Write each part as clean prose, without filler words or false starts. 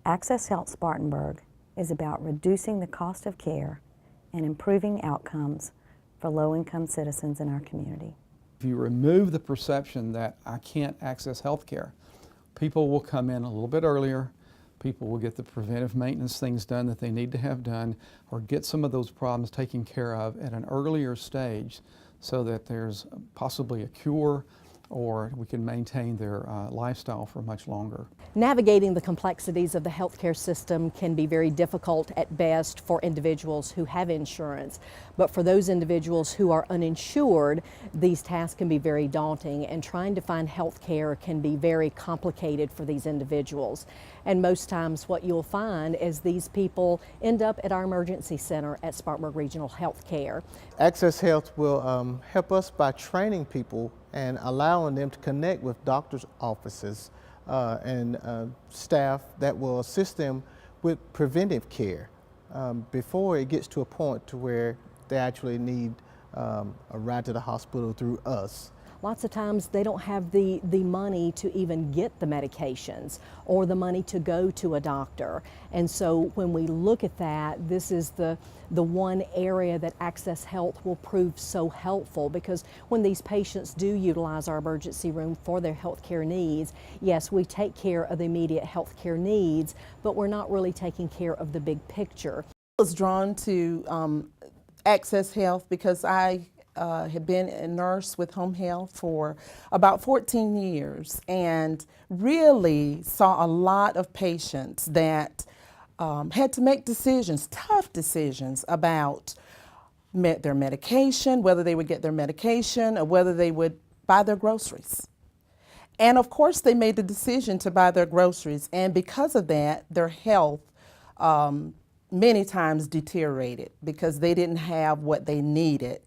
AccessHealth Spartanburg is about reducing the cost of care and improving outcomes for low-income citizens in our community. If you remove the perception that I can't access health care, people will come in a little bit earlier, people will get the preventive maintenance things done that they need to have done, or get some of those problems taken care of at an earlier stage so that there's possibly a cure or we can maintain their lifestyle for much longer. Navigating the complexities of the healthcare system can be very difficult at best for individuals who have insurance, but for those individuals who are uninsured, these tasks can be very daunting, and trying to find health care can be very complicated for these individuals. And most times what you'll find is these people end up at our emergency center at Spartanburg Regional Health Care. Access Health will help us by training people and allowing them to connect with doctors' offices and staff that will assist them with preventive care before it gets to a point to where they actually need a ride to the hospital through us. Lots of times they don't have the money to even get the medications or the money to go to a doctor. And so when we look at that, this is the one area that Access Health will prove so helpful, because when these patients do utilize our emergency room for their health care needs, yes, we take care of the immediate health care needs, but we're not really taking care of the big picture. I was drawn to Access Health because I had been a nurse with home health for about 14 years and really saw a lot of patients that had to make decisions, tough decisions about their medication, whether they would get their medication or whether they would buy their groceries. And of course they made the decision to buy their groceries, and because of that their health many times deteriorated because they didn't have what they needed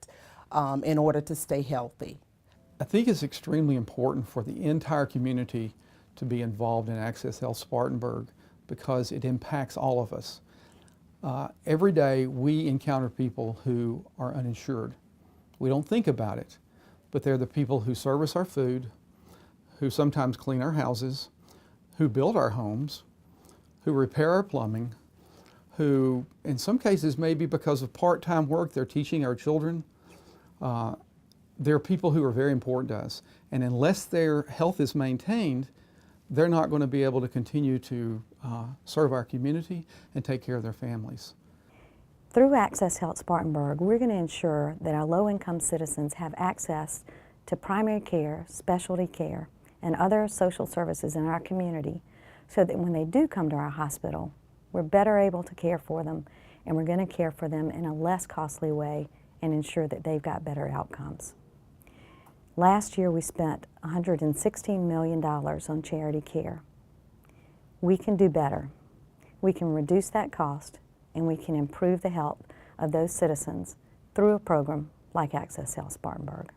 in order to stay healthy. I think it's extremely important for the entire community to be involved in Access Health Spartanburg because it impacts all of us. Every day we encounter people who are uninsured. We don't think about it, but they're the people who service our food, who sometimes clean our houses, who build our homes, who repair our plumbing, who in some cases maybe because of part-time work they're teaching our children. There are people who are very important to us, and unless their health is maintained, they're not going to be able to continue to serve our community and take care of their families. Through Access Health Spartanburg, we're going to ensure that our low-income citizens have access to primary care, specialty care, and other social services in our community so that when they do come to our hospital, we're better able to care for them, and we're going to care for them in a less costly way and ensure that they've got better outcomes. Last year we spent $116 million on charity care. We can do better. We can reduce that cost, and we can improve the health of those citizens through a program like Access Health Spartanburg.